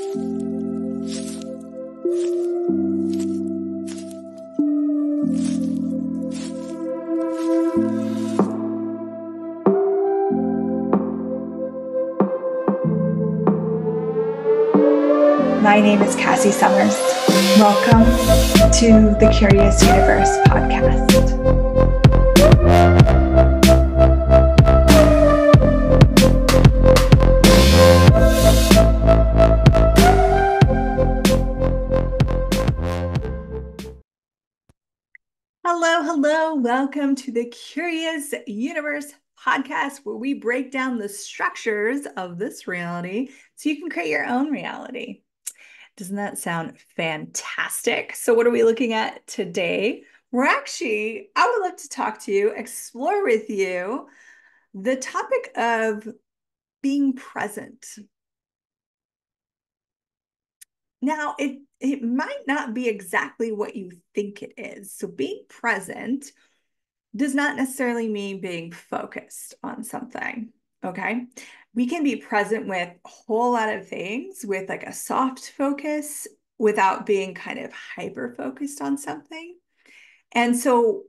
My name is Cassy Summers. Welcome to the Curious Universe podcast. Hello. Welcome to the Curious Universe podcast, where we break down the structures of this reality so you can create your own reality. Doesn't that sound fantastic? So what are we looking at today? I would love to talk to you, explore with you the topic of being present. Now, it might not be exactly what you think it is. So being present does not necessarily mean being focused on something, okay? We can be present with a whole lot of things with like a soft focus without being kind of hyper focused on something. And so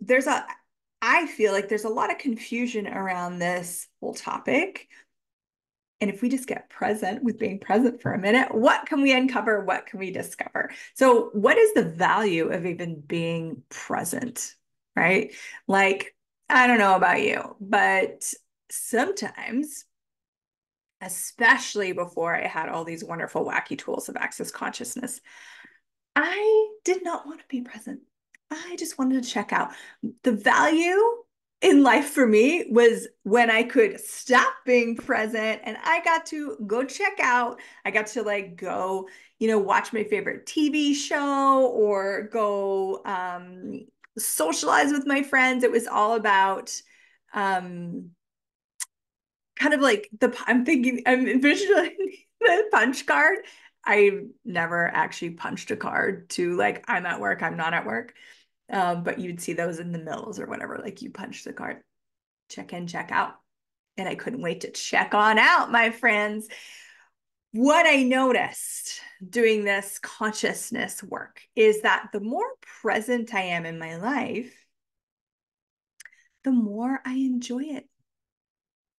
I feel like there's a lot of confusion around this whole topic. And if we just get present with being present for a minute, what can we uncover? What can we discover? So what is the value of even being present, right? Like, I don't know about you, but sometimes, especially before I had all these wonderful, wacky tools of access consciousness, I did not want to be present. I just wanted to check out. The value in life for me was when I could stop being present and I got to go check out. I got to like go, watch my favorite TV show or go socialize with my friends. It was all about kind of like I'm envisioning the punch card. I never actually punched a card to like, I'm at work, I'm not at work. But you'd see those in the mills or whatever, like you punch the card, check in, check out. And I couldn't wait to check on out, my friends. What I noticed doing this consciousness work is that the more present I am in my life, the more I enjoy it.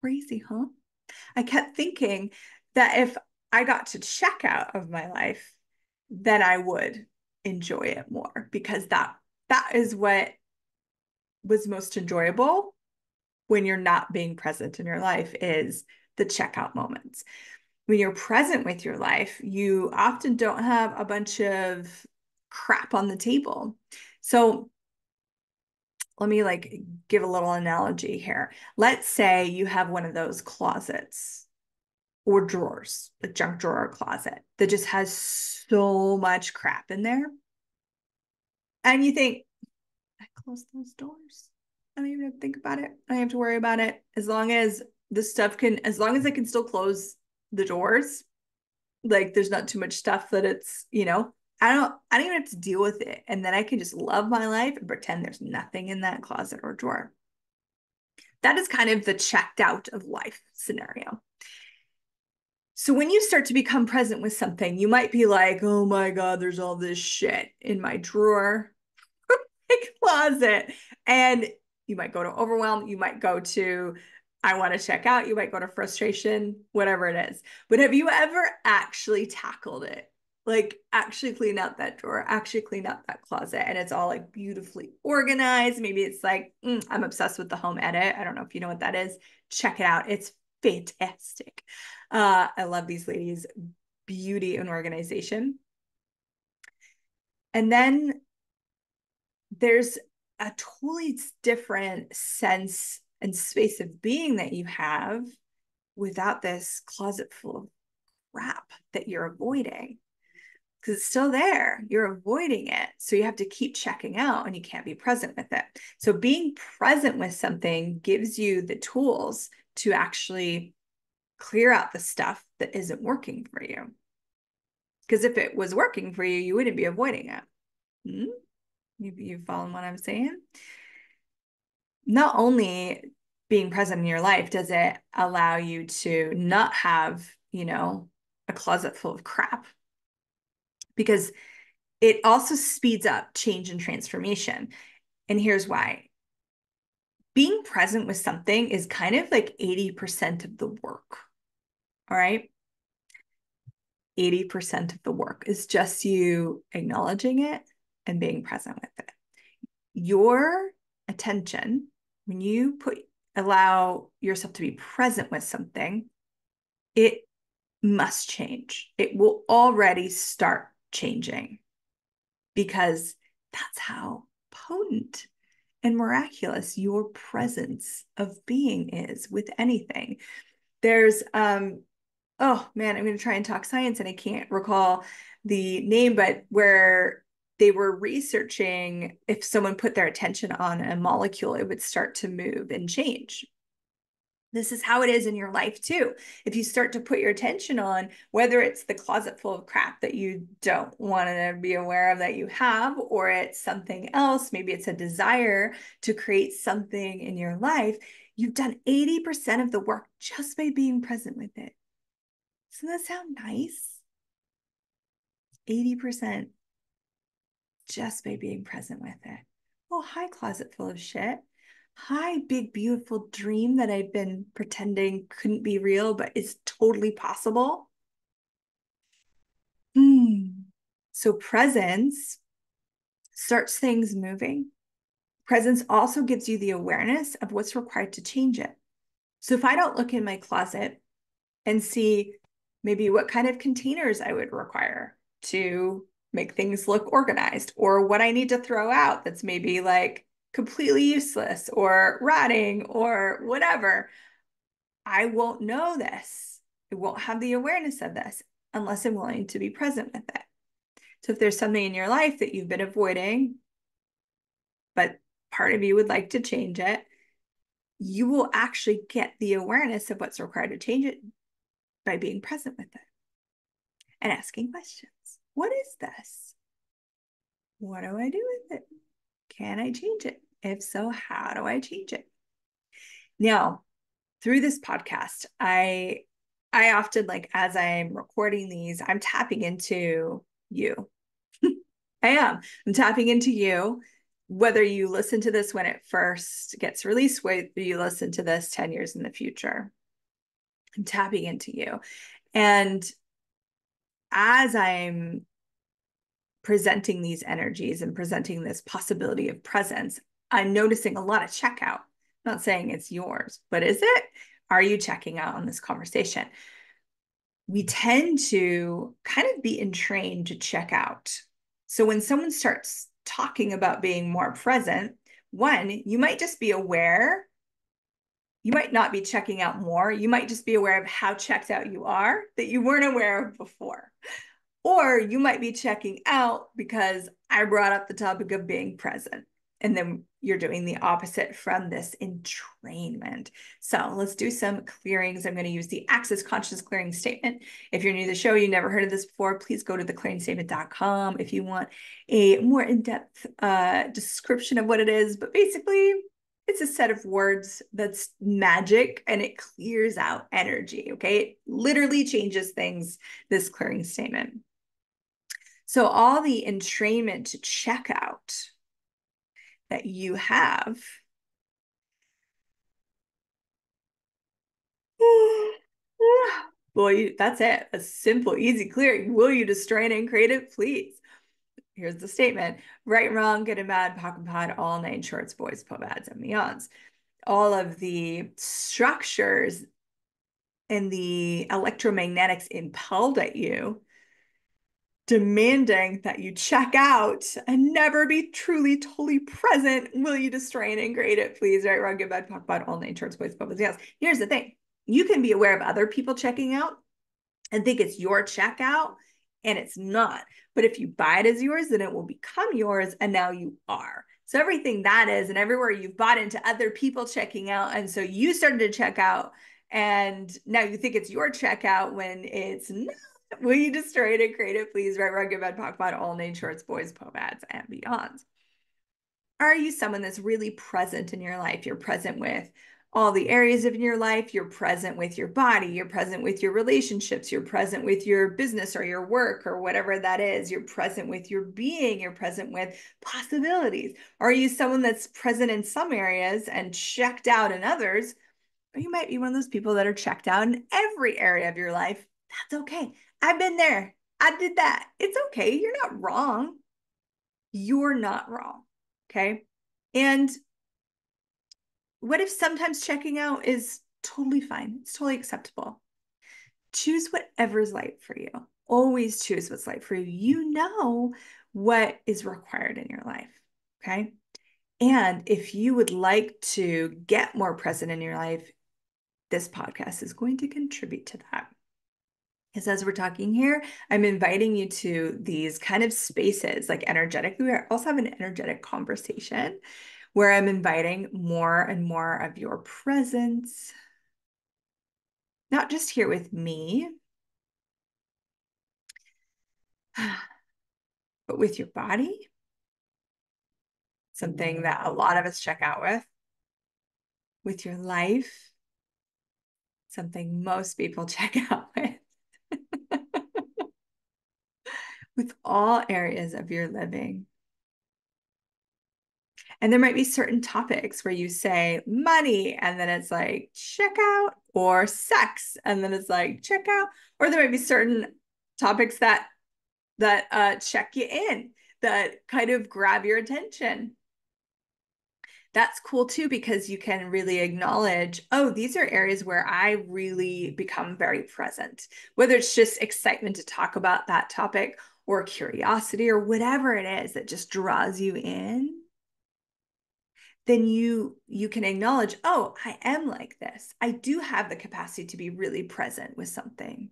Crazy, huh? I kept thinking that if I got to check out of my life, then I would enjoy it more, because that is what was most enjoyable when you're not being present in your life, is the checkout moments. When you're present with your life, you often don't have a bunch of crap on the table. So let me like give a little analogy here. Let's say you have one of those closets or drawers, a junk drawer or closet that just has so much crap in there. And you think, I close those doors. I don't even have to think about it. I don't have to worry about it. As long as as long as I can still close the doors, like there's not too much stuff that it's, I don't even have to deal with it. And then I can just love my life and pretend there's nothing in that closet or drawer. That is kind of the checked out of life scenario. So when you start to become present with something, you might be like, oh my God, there's all this shit in my drawer, my closet. And you might go to overwhelm. You might go to, I want to check out. You might go to frustration, whatever it is. But have you ever actually tackled it? Like actually clean out that drawer, actually clean out that closet, and it's all like beautifully organized. Maybe it's like, I'm obsessed with the home edit. I don't know if you know what that is. Check it out. It's fantastic. I love these ladies' beauty and organization. And then there's a totally different sense and space of being that you have without this closet full of crap that you're avoiding, because it's still there. You're avoiding it. So you have to keep checking out and you can't be present with it. So being present with something gives you the tools to actually clear out the stuff that isn't working for you. Because if it was working for you, you wouldn't be avoiding it. You following what I'm saying? Not only being present in your life does it allow you to not have, a closet full of crap because it also speeds up change and transformation. And here's why. Being present with something is kind of like 80% of the work. All right. 80% of the work is just you acknowledging it and being present with it. Your attention, when you allow yourself to be present with something, it must change. It will already start changing because that's how potent and miraculous your presence of being is with anything. There's oh man, I'm going to try and talk science and I can't recall the name, but where they were researching if someone put their attention on a molecule, it would start to move and change. This is how it is in your life too. If you start to put your attention on whether it's the closet full of crap that you don't want to be aware of that you have, or it's something else, maybe it's a desire to create something in your life, you've done 80% of the work just by being present with it. Doesn't that sound nice? 80% just by being present with it. Oh, hi, closet full of shit. Hi, big, beautiful dream that I've been pretending couldn't be real, but is totally possible. So presence starts things moving. Presence also gives you the awareness of what's required to change it. So if I don't look in my closet and see maybe what kind of containers I would require to make things look organized, or what I need to throw out that's maybe like completely useless or rotting or whatever, I won't know this. I won't have the awareness of this unless I'm willing to be present with it. So if there's something in your life that you've been avoiding, but part of you would like to change it, you will actually get the awareness of what's required to change it by being present with it and asking questions. What is this? What do I do with it? Can I change it? If so, how do I change it? Now, through this podcast, I often, like, as I'm recording these, I'm tapping into you. I am. I'm tapping into you. Whether you listen to this when it first gets released, whether you listen to this 10 years in the future, I'm tapping into you. And as I'm presenting these energies and presenting this possibility of presence, I'm noticing a lot of checkout. I'm not saying it's yours, but is it? Are you checking out on this conversation? We tend to kind of be entrained to check out. So when someone starts talking about being more present, one, you might just be aware. You might not be checking out more. You might just be aware of how checked out you are that you weren't aware of before. Or you might be checking out because I brought up the topic of being present. And then you're doing the opposite from this entrainment. So let's do some clearings. I'm going to use the Access Conscious Clearing Statement. If you're new to the show, you never heard of this before, please go to theclearingstatement.com if you want a more in-depth description of what it is. But basically, it's a set of words that's magic and it clears out energy, okay? It literally changes things, this clearing statement. So all the entrainment to check out that you have, boy, that's it. A simple, easy clearing. Will you destroy and create it? Please. Here's the statement. Right, wrong, good and bad, POC and POD, all 9 shorts, boys, povads, and beyonds. All of the structures and the electromagnetics impelled at you, demanding that you check out and never be truly, totally present. Will you destroy and integrate it, please? Right, wrong, good, bad, talk about all 9 shorts, boys, bubbles, yes. Here's the thing. You can be aware of other people checking out and think it's your checkout, and it's not. But if you buy it as yours, then it will become yours, and now you are. So everything that is, and everywhere you've bought into other people checking out, and so you started to check out, and now you think it's your checkout when it's not. Will you destroy it and create it, please? Right, wrong, good, bad, talk about all 9 shorts, boys, povads, and beyonds. Are you someone that's really present in your life? You're present with all the areas of your life. You're present with your body, you're present with your relationships, you're present with your business or your work or whatever that is. You're present with your being, you're present with possibilities. Are you someone that's present in some areas and checked out in others? Or you might be one of those people that are checked out in every area of your life. That's okay. I've been there. I did that. It's okay. You're not wrong. You're not wrong. Okay. And what if sometimes checking out is totally fine? It's totally acceptable. Choose whatever's right for you. Always choose what's right for you. You know what is required in your life. Okay. And if you would like to get more present in your life, this podcast is going to contribute to that. Because as we're talking here, I'm inviting you to these kind of spaces, like energetically. We also have an energetic conversation where I'm inviting more and more of your presence, not just here with me, but with your body, something that a lot of us check out with your life, something most people check out with all areas of your living. And there might be certain topics where you say money, and then it's like check out, or sex, and then it's like check out, or there might be certain topics that check you in, that kind of grab your attention. That's cool too, because you can really acknowledge, oh, these are areas where I really become very present, whether it's just excitement to talk about that topic or curiosity or whatever it is that just draws you in. Then you can acknowledge, oh, I am like this. I do have the capacity to be really present with something.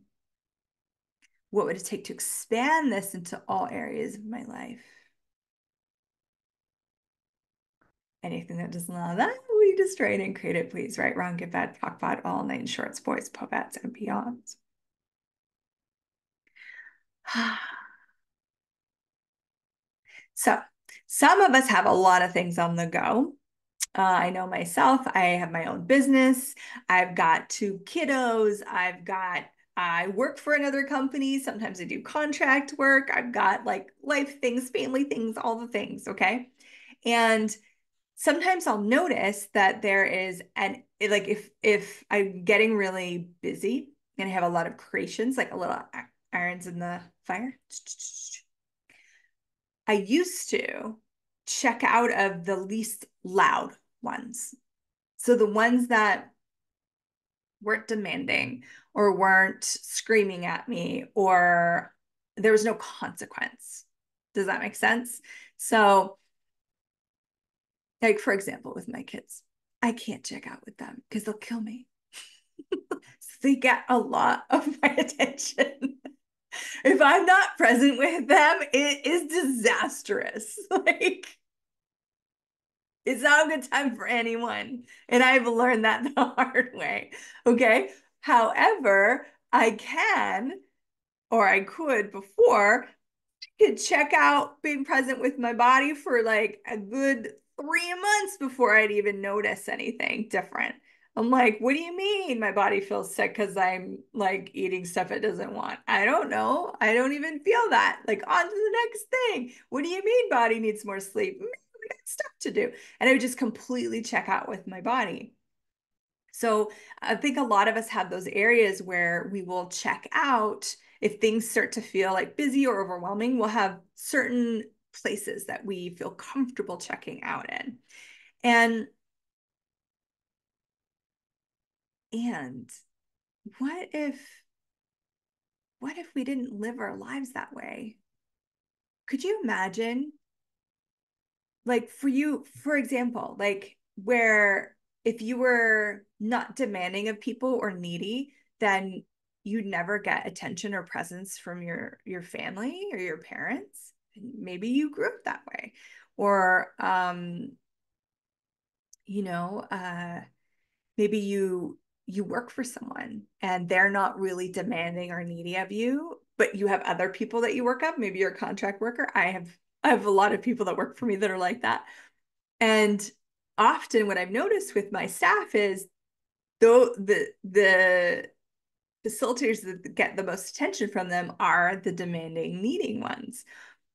What would it take to expand this into all areas of my life? Anything that doesn't allow that, we destroy it and create it, please. Right, wrong, good, bad, talk, bad, all nine shorts, boys, poets, and beyonds. So some of us have a lot of things on the go. I know myself, I have my own business. I've got two kiddos. I work for another company. Sometimes I do contract work. I've got like life things, family things, all the things. Okay. And sometimes I'll notice that there is like if I'm getting really busy and I have a lot of creations, like a little irons in the fire. I used to check out of the least loud ones. So the ones that weren't demanding or weren't screaming at me, or there was no consequence. Does that make sense? So, like, for example, with my kids, I can't check out with them because they'll kill me. So they get a lot of my attention. If I'm not present with them, it is disastrous. Like, it's not a good time for anyone. And I've learned that the hard way. Okay. However, I can, or I could before, could check out being present with my body for like a good 3 months before I'd even notice anything different. I'm like, what do you mean my body feels sick because I'm like eating stuff it doesn't want? I don't know. I don't even feel that. Like, on to the next thing. What do you mean body needs more sleep? We got stuff to do. And I would just completely check out with my body. So I think a lot of us have those areas where we will check out if things start to feel like busy or overwhelming. We'll have certain places that we feel comfortable checking out in. And and what if we didn't live our lives that way? Could you imagine, like, for you, for example, like where if you were not demanding of people or needy, then you'd never get attention or presence from your family or your parents. Maybe you grew up that way. Or you know, maybe you work for someone and they're not really demanding or needy of you, but you have other people that you work up. Maybe you're a contract worker. I have a lot of people that work for me that are like that. And often what I've noticed with my staff is though the facilitators that get the most attention from them are the demanding, needing ones,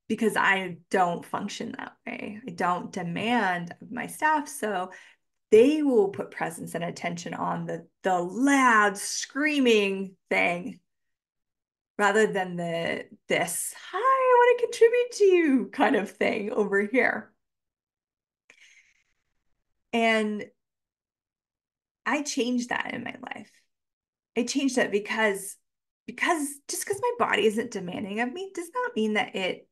because I don't function that way. I don't demand of my staff. So they will put presence and attention on the loud screaming thing rather than this, hi, I want to contribute to you kind of thing over here. And I changed that in my life. I changed that because just because my body isn't demanding of me does not mean that it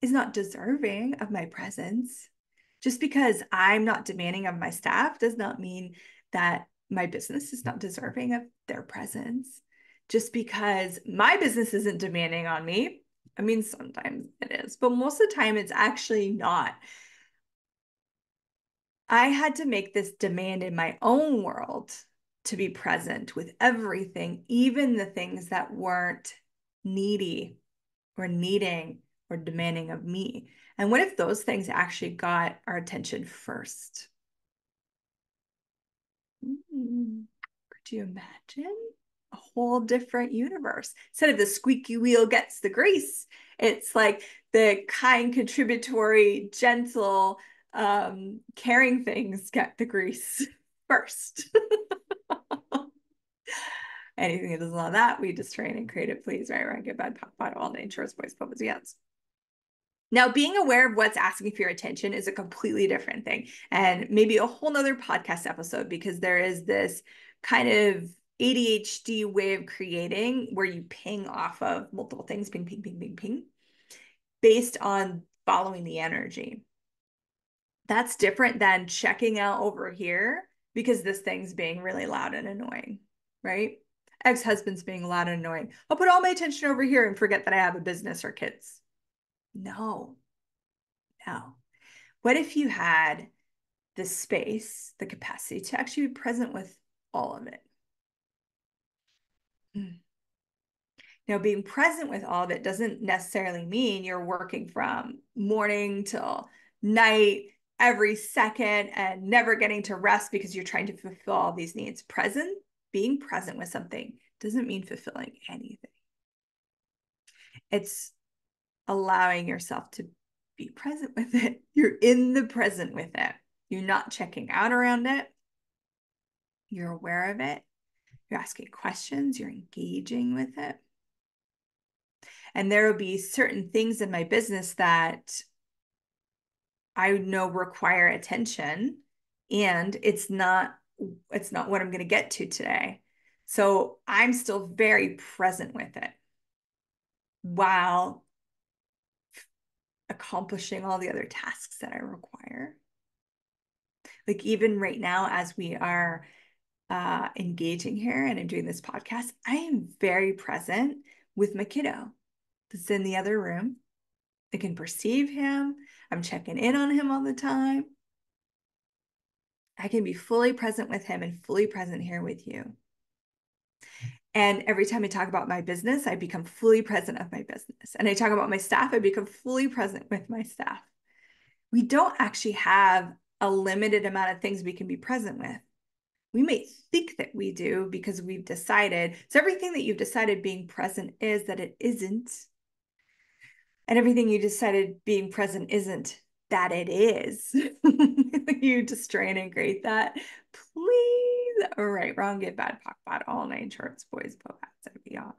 is not deserving of my presence. Just because I'm not demanding of my staff does not mean that my business is not deserving of their presence. Just because my business isn't demanding on me, I mean, sometimes it is, but most of the time it's actually not. I had to make this demand in my own world to be present with everything, even the things that weren't needy or needing or demanding of me. And what if those things actually got our attention first? Could you imagine a whole different universe? Instead of the squeaky wheel gets the grease, it's like the kind, contributory, gentle, caring things get the grease first. Anything that doesn't allow that, we just train and create it, please, right? Right, good, bad, pop, pot, all nature's voice, pop, yes. Now, being aware of what's asking for your attention is a completely different thing, and maybe a whole nother podcast episode, because there is this kind of ADHD way of creating where you ping off of multiple things, ping, ping, ping, ping, ping, based on following the energy. That's different than checking out over here because this thing's being really loud and annoying, right? Ex-husband's being loud and annoying. I'll put all my attention over here and forget that I have a business or kids. No, no. What if you had the space, the capacity to actually be present with all of it? Now, being present with all of it doesn't necessarily mean you're working from morning till night, every second, and never getting to rest because you're trying to fulfill all these needs. Being present with something doesn't mean fulfilling anything. It's allowing yourself to be present with it. You're in the present with it. You're not checking out around it. You're aware of it. You're asking questions. You're engaging with it. And there will be certain things in my business that I know require attention, and it's not what I'm going to get to today. So I'm still very present with it while accomplishing all the other tasks that I require. Like even right now, as we are engaging here and I'm doing this podcast, I am very present with my kiddo that's in the other room. I can perceive him. I'm checking in on him all the time. I can be fully present with him and fully present here with you. And every time I talk about my business, I become fully present of my business. And I talk about my staff, I become fully present with my staff. We don't actually have a limited amount of things we can be present with. We may think that we do because we've decided. So everything that you've decided being present is that it isn't. And everything you decided being present isn't that it is. You just try and integrate that. Please. All right, wrong, good, bad, pop, bad, all nine shorts, boys, bobats, and beyond.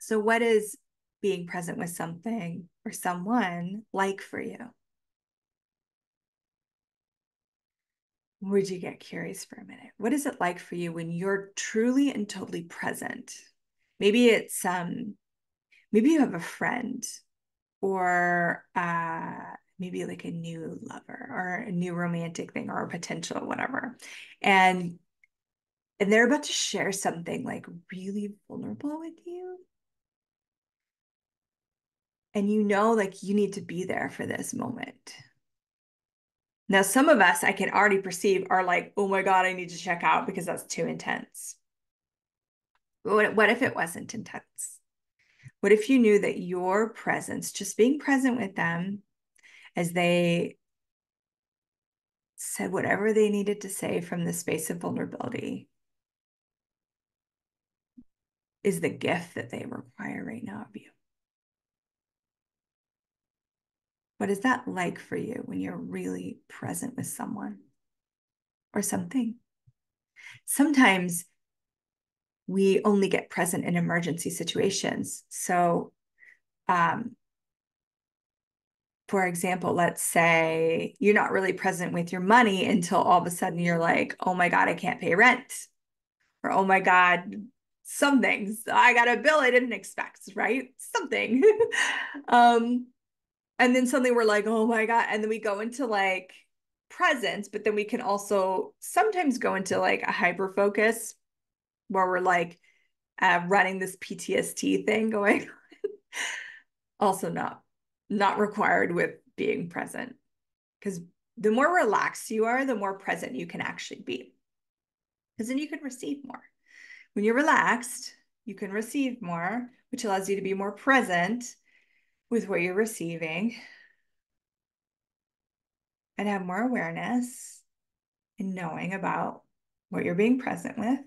So what is being present with something or someone like for you? Would you get curious for a minute? What is it like for you when you're truly and totally present? Maybe it's maybe you have a friend or maybe like a new lover or a new romantic thing or a potential whatever. And they're about to share something like really vulnerable with you. And you know, like you need to be there for this moment. Now, some of us I can already perceive are like, oh my God, I need to check out because that's too intense. What if it wasn't intense? What if you knew that your presence, just being present with them as they said whatever they needed to say from the space of vulnerability, is the gift that they require right now of you? What is that like for you when you're really present with someone or something? Sometimes we only get present in emergency situations. So, for example, let's say you're not really present with your money until all of a sudden you're like, oh my God, I can't pay rent. Or, oh my God, some things. I got a bill I didn't expect, right? Something. um, and then suddenly we're like, oh my God. And then we go into like presence, but then we can also sometimes go into like a hyper focus where we're like running this PTSD thing going. Also not required with being present, because the more relaxed you are, the more present you can actually be, because then you can receive more. When you're relaxed, you can receive more, which allows you to be more present with what you're receiving and have more awareness and knowing about what you're being present with.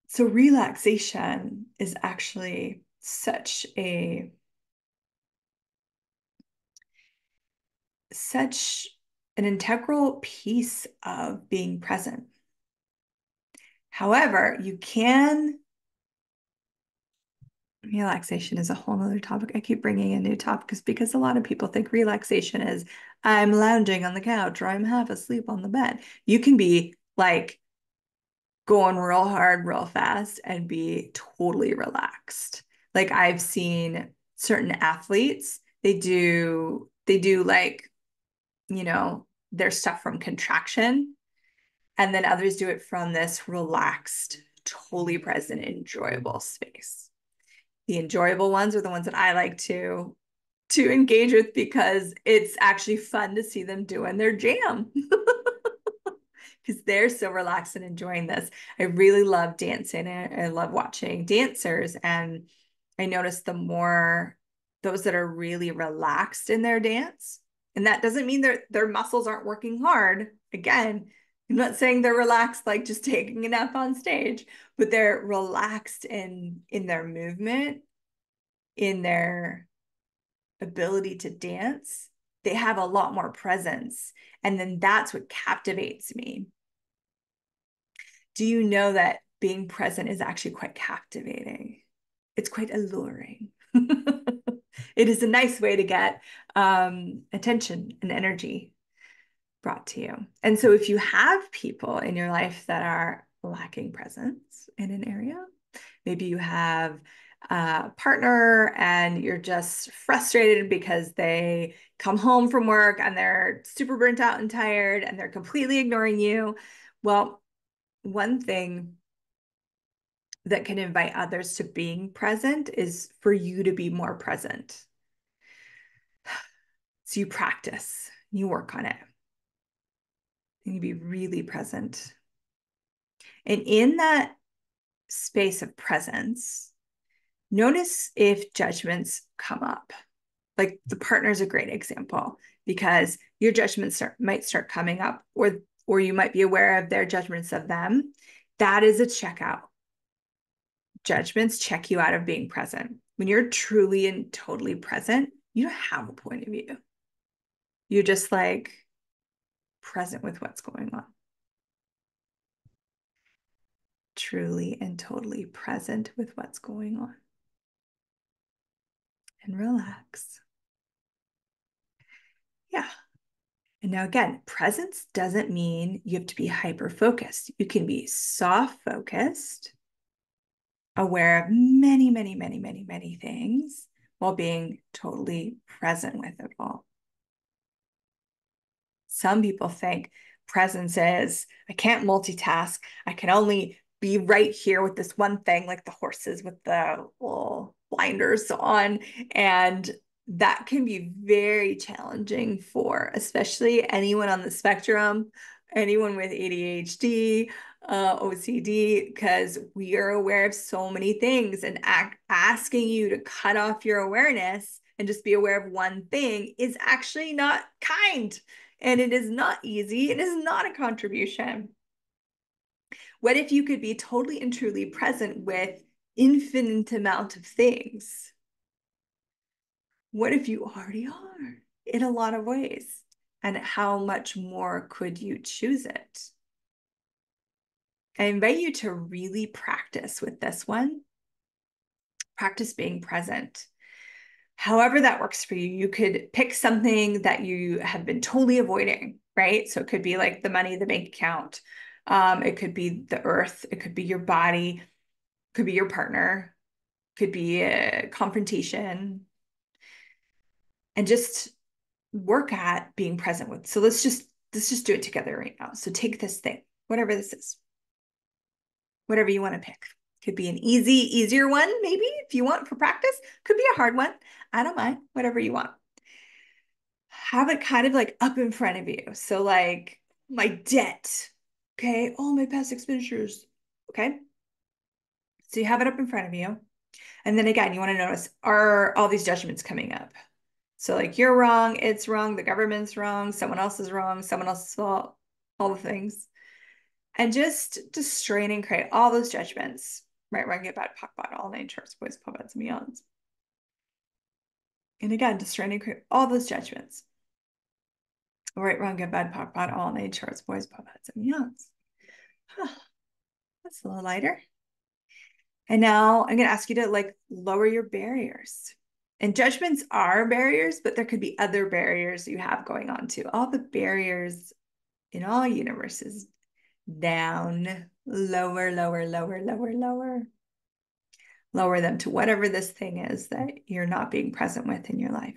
So relaxation is actually such an integral piece of being present. However, relaxation is a whole other topic. I keep bringing in new topics because a lot of people think relaxation is I'm lounging on the couch or I'm half asleep on the bed. You can be like going real hard, real fast and be totally relaxed. Like I've seen certain athletes, they do like, their stuff from contraction. And then others do it from this relaxed, totally present, enjoyable space. The enjoyable ones are the ones that I like to engage with because it's actually fun to see them doing their jam because they're so relaxed and enjoying this. I really love dancing and I love watching dancers. And I notice the more those that are really relaxed in their dance, and that doesn't mean their muscles aren't working hard. Again, I'm not saying they're relaxed like just taking a nap on stage, but they're relaxed in their movement, in their ability to dance. They have a lot more presence. And then that's what captivates me. Do you know that being present is actually quite captivating? It's quite alluring. It is a nice way to get attention and energy brought to you. And so if you have people in your life that are lacking presence in an area, maybe you have a partner and you're just frustrated because they come home from work and they're super burnt out and tired and they're completely ignoring you. Well, one thing that can invite others to being present is for you to be more present. So you practice, you work on it, and you be really present. And in that space of presence, notice if judgments come up. Like the partner is a great example because your judgments might start coming up, or you might be aware of their judgments of them. That is a checkout. Judgments check you out of being present. When you're truly and totally present, you don't have a point of view. You're just like present with what's going on. Truly and totally present with what's going on. And relax. Yeah. And now again, presence doesn't mean you have to be hyper focused. You can be soft focused, aware of many, many, many, many, many things while being totally present with it all. Some people think presence is, I can't multitask. I can only be right here with this one thing, like the horses with the little blinders on. And that can be very challenging for especially anyone on the spectrum anyone with ADHD, OCD, because we are aware of so many things, and asking you to cut off your awareness and just be aware of one thing is actually not kind. And it is not easy. It is not a contribution. What if you could be totally and truly present with infinite amount of things? What if you already are in a lot of ways? And how much more could you choose it? I invite you to really practice with this one. Practice being present. However that works for you, you could pick something that you have been totally avoiding, right? So it could be like the money, the bank account. It could be the earth. It could be your body. It could be your partner. It could be a confrontation. And just work at being present with. So let's just do it together right now. So take this thing, whatever this is, whatever you want to pick. Could be an easier one, maybe if you want for practice. Could be a hard one. I don't mind, whatever you want. Have it kind of like up in front of you. So like my debt, okay, all my past expenditures, okay. So you have it up in front of you. And then again, you want to notice, are all these judgments coming up? So like you're wrong, it's wrong, the government's wrong, someone else is wrong, someone else's fault, all the things. And just strain and create all those judgments. Right, wrong, good, bad, POC, bad, all nine shorts, boys, puppets, and beyonds. And again, strain and create all those judgments. Right, wrong, good, bad, POC, bad, all nine shorts, boys, puppets, and beyonds. Huh, that's a little lighter. And now I'm going to ask you to like lower your barriers. And judgments are barriers, but there could be other barriers you have going on too. All the barriers in all universes down, lower, lower, lower, lower, lower. Lower them to whatever this thing is that you're not being present with in your life.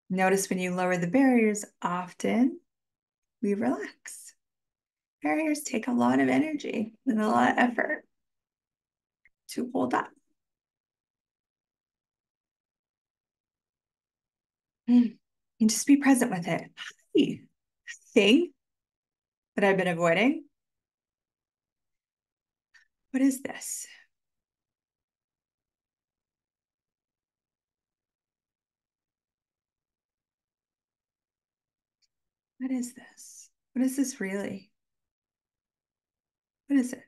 Notice when you lower the barriers, often we relax. Barriers take a lot of energy and a lot of effort to hold up. And just be present with it. Hi, thing that I've been avoiding. What is this? What is this? What is this really? What is it?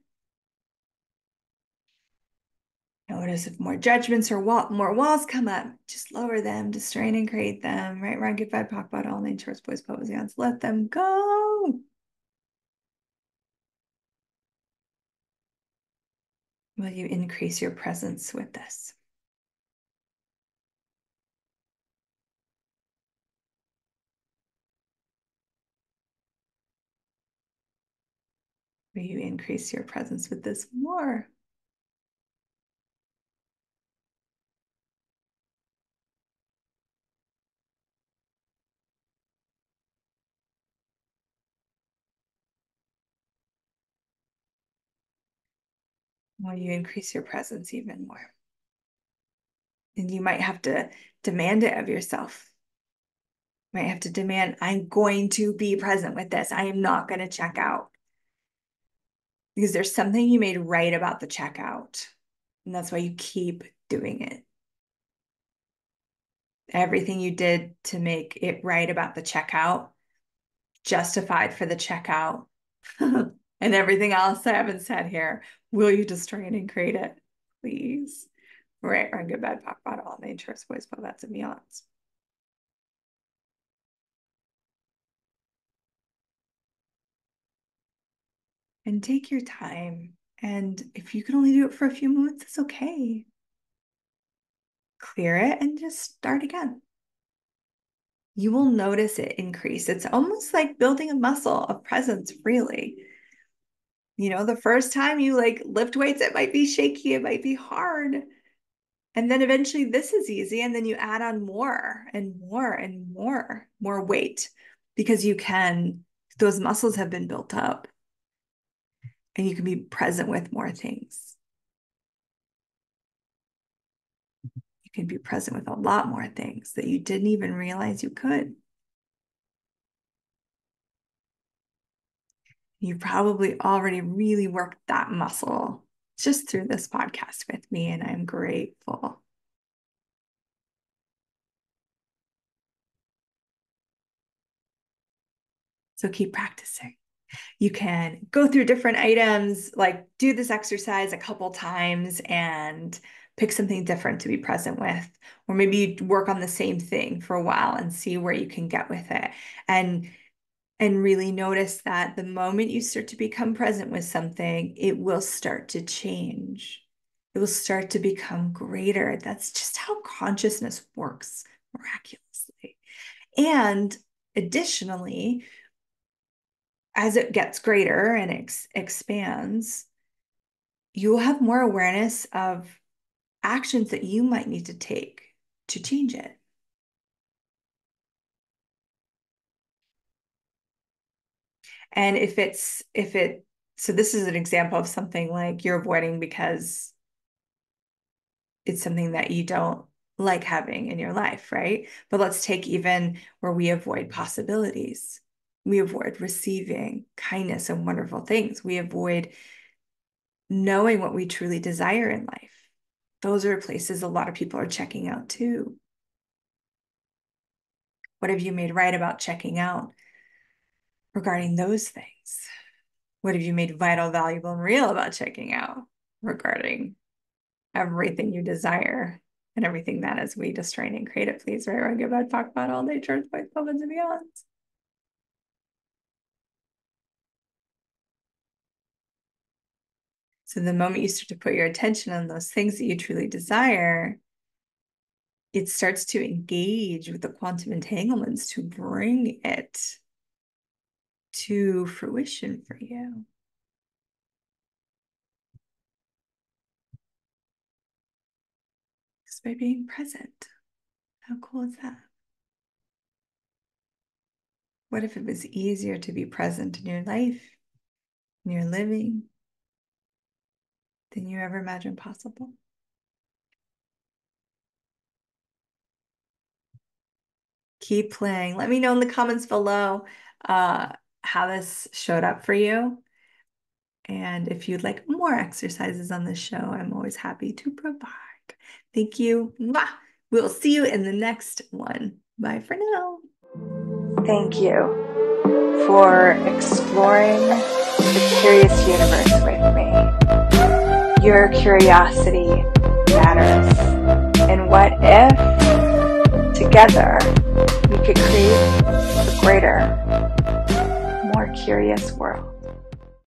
Notice if more judgments or more walls come up, just lower them, distrain and create them. Right, wrong, good, bad, POC, bad, all nine shorts, boys, puppies, yawns. Let them go. Will you increase your presence with this? Will you increase your presence with this more? Will you increase your presence even more? And you might have to demand it of yourself. You might have to demand, I'm going to be present with this. I am not going to check out. Because there's something you made right about the checkout. And that's why you keep doing it. Everything you did to make it right about the checkout, justified for the checkout. And everything else I haven't said here, will you destroy it and create it? Please. Right, run, good, bad, POC, bad, all nine shorts, boys, puppets, and beyonds. And take your time. And if you can only do it for a few moments, it's okay. Clear it and just start again. You will notice it increase. It's almost like building a muscle of presence, really. You know, the first time you like lift weights, it might be shaky, it might be hard. And then eventually this is easy. And then you add on more and more and more weight because you can, those muscles have been built up and you can be present with more things. can be present with a lot more things that you didn't even realize you could. You probably already really worked that muscle just through this podcast with me, and I'm grateful. So keep practicing. You can go through different items, like do this exercise a couple times and pick something different to be present with. Or maybe you work on the same thing for a while and see where you can get with it. And really notice that the moment you start to become present with something, it will start to change. It will start to become greater. That's just how consciousness works miraculously. And additionally, as it gets greater and expands, you'll have more awareness of actions that you might need to take to change it. And so this is an example of something like you're avoiding because it's something that you don't like having in your life, right? But let's take even where we avoid possibilities. We avoid receiving kindness and wonderful things. We avoid knowing what we truly desire in life. Those are places a lot of people are checking out too. What have you made right about checking out regarding those things? What have you made vital, valuable, and real about checking out regarding everything you desire and everything that is we destroy and create it, please, right? I give that talk about all day, church, by moments and beyonds. So the moment you start to put your attention on those things that you truly desire, it starts to engage with the quantum entanglements to bring it to fruition for you. Just by being present. How cool is that? What if it was easier to be present in your life, in your living, than you ever imagined possible? Keep playing. Let me know in the comments below how this showed up for you. And if you'd like more exercises on this show, I'm always happy to provide. Thank you. Mwah! We'll see you in the next one. Bye for now. Thank you for exploring the curious universe with me. Your curiosity matters. And what if together we could create a greater, more curious world?